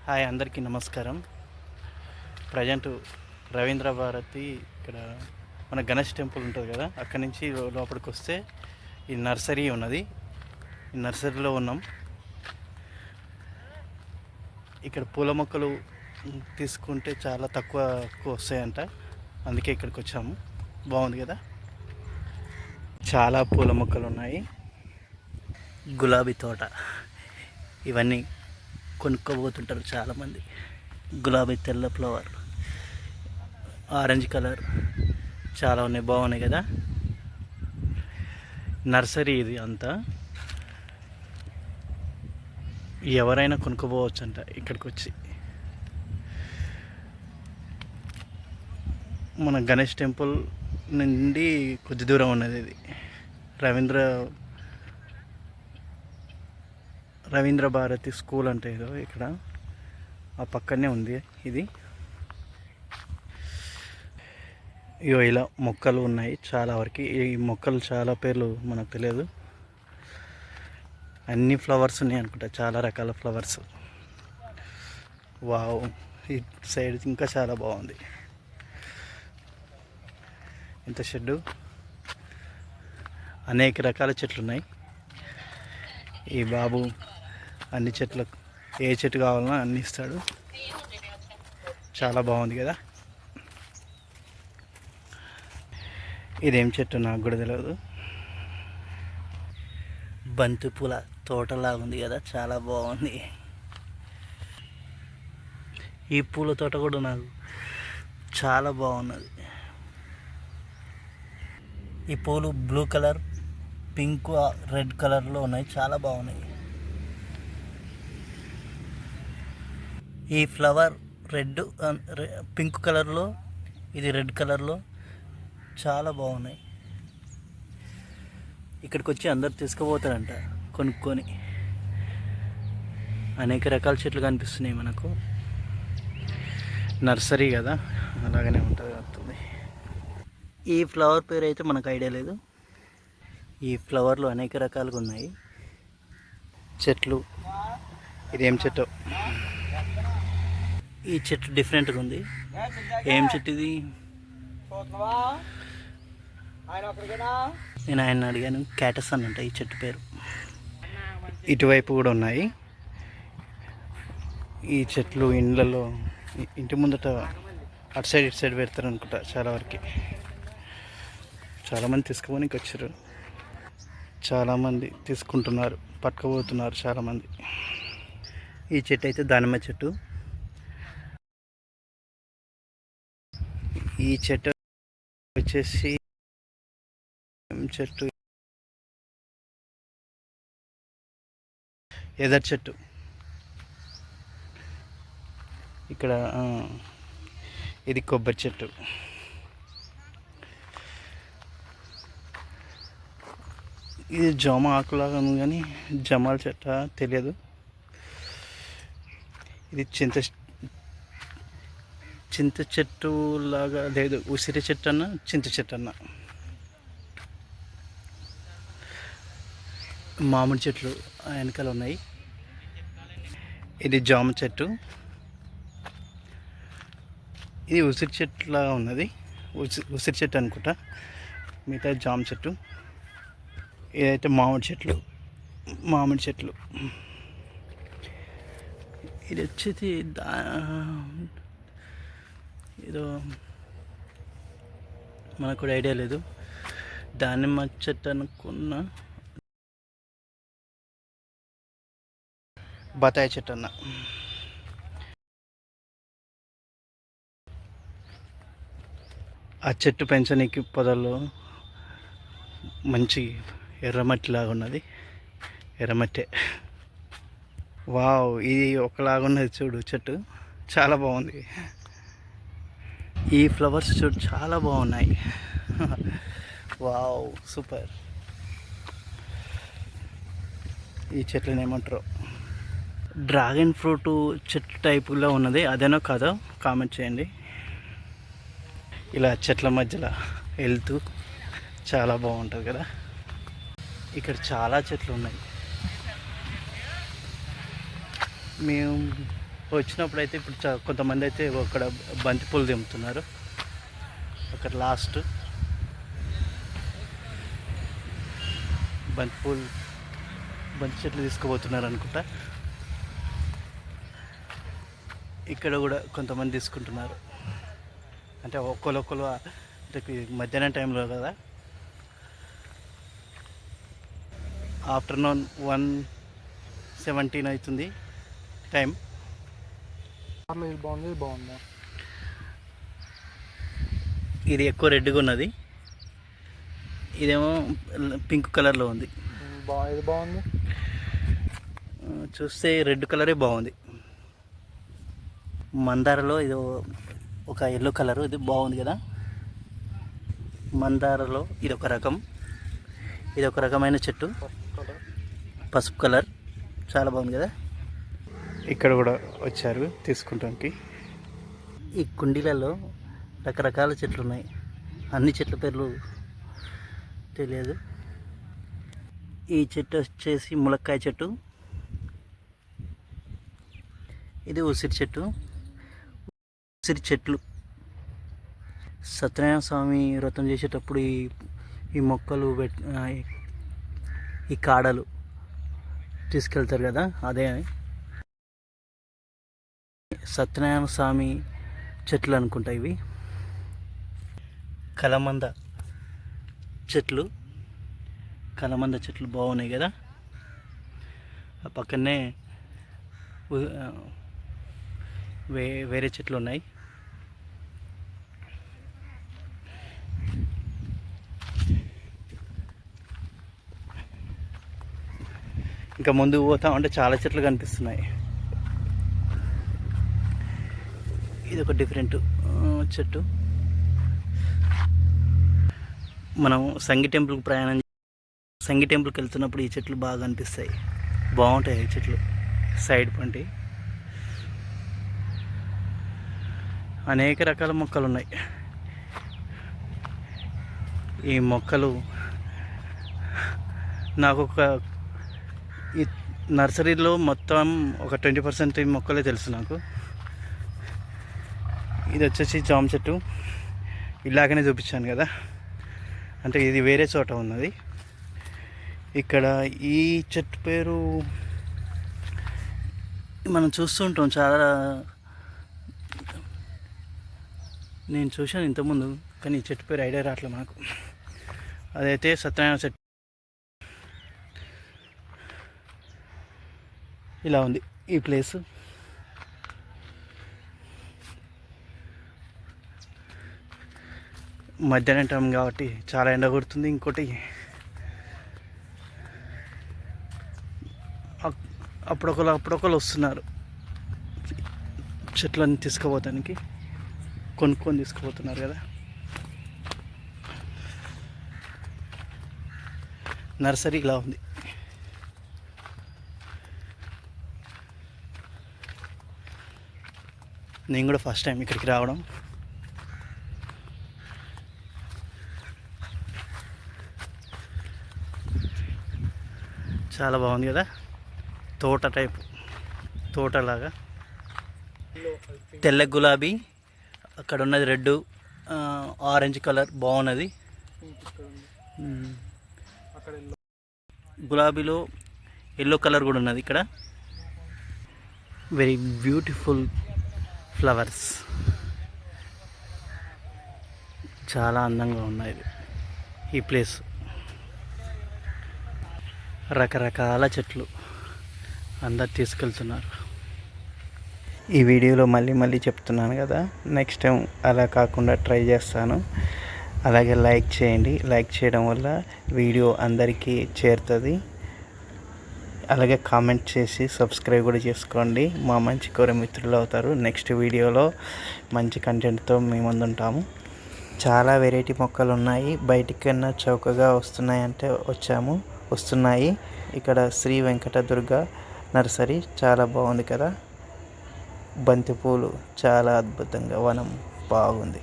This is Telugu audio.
హాయ్ అందరికీ నమస్కారం. ప్రజెంట్ రవీంద్ర భారతి ఇక్కడ మన గణేష్ టెంపుల్ ఉంటుంది కదా, అక్కడి నుంచి లోపలికి వస్తే ఈ నర్సరీ ఉన్నది. ఈ నర్సరీలో ఉన్నాం. ఇక్కడ పూల మొక్కలు తీసుకుంటే చాలా తక్కువ వస్తాయంట, అందుకే ఇక్కడికి వచ్చాము. బాగుంది కదా, చాలా పూల మొక్కలు ఉన్నాయి. గులాబీ తోట, ఇవన్నీ కొనుక్కోబోతుంటారు చాలామంది. గులాబీ తెల్ల ఫ్లవర్, ఆరెంజ్ కలర్ చాలా ఉన్నాయి, బాగున్నాయి కదా. నర్సరీ ఇది అంతా, ఎవరైనా కొనుక్కోపోవచ్చు అంట ఇక్కడికి వచ్చి. మన గణేష్ టెంపుల్ నుండి కొద్ది దూరం ఉన్నది ఇది. రవీంద్ర భారతి స్కూల్ అంటే ఏదో ఇక్కడ ఆ పక్కనే ఉంది ఇది. ఇగో ఇలా మొక్కలు ఉన్నాయి చాలా వరకు. ఈ మొక్కలు చాలా పేర్లు మనకు తెలియదు, అన్ని ఫ్లవర్స్ ఉన్నాయి అనుకుంటా, చాలా రకాల ఫ్లవర్స్. వావ్, ఈ సైడ్ ఇంకా చాలా బాగుంది. ఇంత షెడ్డు, అనేక రకాల చెట్లు ఉన్నాయి. ఈ బాబు అన్ని చెట్లకు ఏ చెట్టు కావాలన్నా అన్ని ఇస్తాడు. చాలా బాగుంది కదా. ఇదేం చెట్టు నాకు కూడా తెలియదు. బంతి పూల తోటలాగా ఉంది కదా, చాలా బాగుంది. ఈ పూల తోట కూడా నాకు చాలా బాగున్నది. ఈ పూలు బ్లూ కలర్, పింక్, రెడ్ కలర్లో ఉన్నాయి, చాలా బాగున్నాయి. ఈ ఫ్లవర్ రెడ్, పింక్ కలర్లో, ఇది రెడ్ కలర్లో, చాలా బాగున్నాయి. ఇక్కడికి వచ్చి అందరు తీసుకుపోతారంట కొనుక్కొని. అనేక రకాల చెట్లు కనిపిస్తున్నాయి మనకు. నర్సరీ కదా, అలాగనే ఉంటుంది అవుతుంది. ఈ ఫ్లవర్ పేరు అయితే మనకు ఐడియా లేదు. ఈ ఫ్లవర్లు అనేక రకాలుగా ఉన్నాయి. చెట్లు, ఇదేం చెట్టు, ఈ చెట్టు డిఫరెంట్గా ఉంది. ఏం చెట్టు ఇది? నేను ఆయన అడిగాను, క్యాటస్ అని అంట ఈ చెట్టు పేరు. ఇటువైపు కూడా ఉన్నాయి ఈ చెట్లు. ఇండ్లలో, ఇంటి ముందట అటు సైడ్ ఇటు సైడ్ పెడతారు అనుకుంటా చాలా వరకు. చాలామంది తీసుకుపోనికి వచ్చారు, చాలామంది తీసుకుంటున్నారు, పట్టుకుపోతున్నారు చాలామంది. ఈ చెట్టు అయితే దానిమ్మ చెట్టు. ఈ చెట్టు వచ్చేసి చెట్టు, ఎదర్ చెట్టు. ఇక్కడ ఇది కొబ్బరి చెట్టు. ఇది జామ ఆకులాగా ఉంది కానీ జమాల చెట్ట తెలియదు. ఇది చింత చెట్టు లాగా లేదు, ఉసిరి చెట్టు అన్న చింత చెట్టు అన్న. మామిడి చెట్లు వెనకాల ఉన్నాయి. ఇది జామ చెట్టు. ఇది ఉసిరి చెట్టు లాగా ఉన్నది, ఉసిరి చెట్టు అనుకుంటా. మిగతా జామ చెట్టు. ఇదైతే మామిడి చెట్లు. ఇది వచ్చేసి ఏదో మనకు కూడా ఐడియా లేదు. దానిమ్మ చెట్టు అనుకున్నా, బత్తాయి చెట్టు అన్న. ఆ చెట్టు పెంచనీకి పొదల్లో మంచి ఎర్రమట్టి లాగా ఉన్నది, ఎర్రమట్టే. వావ్, ఇది ఒకలాగున్నది చూడు చెట్టు, చాలా బాగుంది. ఈ ఫ్లవర్స్ చూడు చాలా బాగున్నాయి. Wow, super. ఈ చెట్లను ఏమంటారు, డ్రాగన్ ఫ్రూట్ చెట్టు టైపులో ఉన్నది, అదేనో కాదో కామెంట్ చేయండి. ఇలా చెట్ల మధ్యలో వెళ్తూ చాలా బాగుంటుంది కదా. ఇక్కడ చాలా చెట్లు ఉన్నాయి. మేము వచ్చినప్పుడు అయితే ఇప్పుడు కొంతమంది అయితే అక్కడ బంతి పూలు దింపుతున్నారు. అక్కడ లాస్ట్ బంతి చెట్లు తీసుకుపోతున్నారు అనుకుంటా. ఇక్కడ కూడా కొంతమంది తీసుకుంటున్నారు. అంటే ఒక్కరు అంటే మధ్యాహ్నం టైంలో కదా, ఆఫ్టర్నూన్ 1:17 అవుతుంది టైం. ఇది బాగుంది, ఇది బాగుందా? ఇది ఎక్కువ రెడ్గా ఉన్నది, ఇదేమో పింక్ కలర్లో ఉంది. ఇది బాగుంది. చూస్తే రెడ్ కలరే బాగుంది. మందారలో ఇది ఒక ఎల్లో కలరు, ఇది బాగుంది కదా. మందారలో ఇది ఒక రకం, ఇది ఒక రకమైన చెట్టు, పసుపు కలర్, చాలా బాగుంది కదా. ఇక్కడ కూడా వచ్చారు తీసుకుంటానికి. ఈ కుండీలలో రకరకాల చెట్లు ఉన్నాయి, అన్ని చెట్ల పేర్లు తెలియదు. ఈ చెట్టు వచ్చేసి ములక్కాయ చెట్టు, ఇది ఉసిరి చెట్టు. ఉసిరి చెట్లు సత్యనారాయణ స్వామి వ్రతం చేసేటప్పుడు ఈ మొక్కలు ఈ కాడలు తీసుకెళ్తారు కదా, అదే సత్యనారాయణ స్వామి చెట్లు అనుకుంటా ఇవి. కలమంద చెట్లు బాగున్నాయి కదా. ఆ పక్కనే వేరే చెట్లు ఉన్నాయి. ఇంకా ముందుకు పోతామంటే చాలా చెట్లు కనిపిస్తున్నాయి. ఇది ఒక డిఫరెంట్ చెట్టు. మనం సంగి టెంపుల్కి వెళ్తున్నప్పుడు ఈ చెట్లు బాగా కనిపిస్తాయి, బాగుంటాయి ఈ చెట్లు. సైడ్ పంటి అనేక రకాల మొక్కలు ఉన్నాయి. ఈ మొక్కలు నాకు ఈ నర్సరీలో మొత్తం ఒక 20% ఈ మొక్కలే తెలుసు నాకు. ఇది వచ్చేసి జామ చెట్టు, ఇలాగనే చూపించాను కదా, అంటే ఇది వేరే చోట ఉన్నది. ఇక్కడ ఈ చెట్టు పేరు మనం చూస్తుంటాం చాలా, నేను చూశాను ఇంతకుముందు, కానీ ఈ చెట్టు పేరు ఐడియా రావట్లేదు మనకు. అదైతే సత్యనారాయణ చెట్టు. ఇలా ఉంది ఈ ప్లేసు. మధ్యాహ్నం టైం కాబట్టి చాలా ఎండ కొడుతుంది. ఇంకోటి అప్పుడొకరు వస్తున్నారు చెట్లను తీసుకుపోతానికి, కొనుక్కొని తీసుకుపోతున్నారు కదా. నర్సరీ ఇలా ఉంది. నేను కూడా ఫస్ట్ టైం ఇక్కడికి రావడం. చాలా బాగుంది కదా, తోటలాగా. తెల్ల గులాబీ, అక్కడ ఉన్నది రెడ్, ఆరెంజ్ కలర్ బాగున్నది. గులాబీలో ఎల్లో కలర్ కూడా ఉన్నది ఇక్కడ. వెరీ బ్యూటిఫుల్ ఫ్లవర్స్, చాలా అందంగా ఉన్నాయి ఈ ప్లేస్. రకరకాల చెట్లు అందరు తీసుకెళ్తున్నారు. ఈ వీడియోలో మళ్ళీ చెప్తున్నాను కదా, నెక్స్ట్ టైం అలా కాకుండా ట్రై చేస్తాను. అలాగే లైక్ చేయండి, లైక్ చేయడం వల్ల వీడియో అందరికీ చేరుతుంది. అలాగే కామెంట్ చేసి సబ్స్క్రైబ్ కూడా చేసుకోండి, మా మంచి కోరే మిత్రులు అవుతారు. నెక్స్ట్ వీడియోలో మంచి కంటెంట్తో మీ ముందు ఉంటాము. చాలా వెరైటీ మొక్కలు ఉన్నాయి, బయటికన్నా చౌకగా వస్తున్నాయి. ఇక్కడ శ్రీ వెంకట దుర్గ నర్సరీ చాలా బాగుంది కదా. బంతిపూలు చాలా అద్భుతంగా, వనం బాగుంది.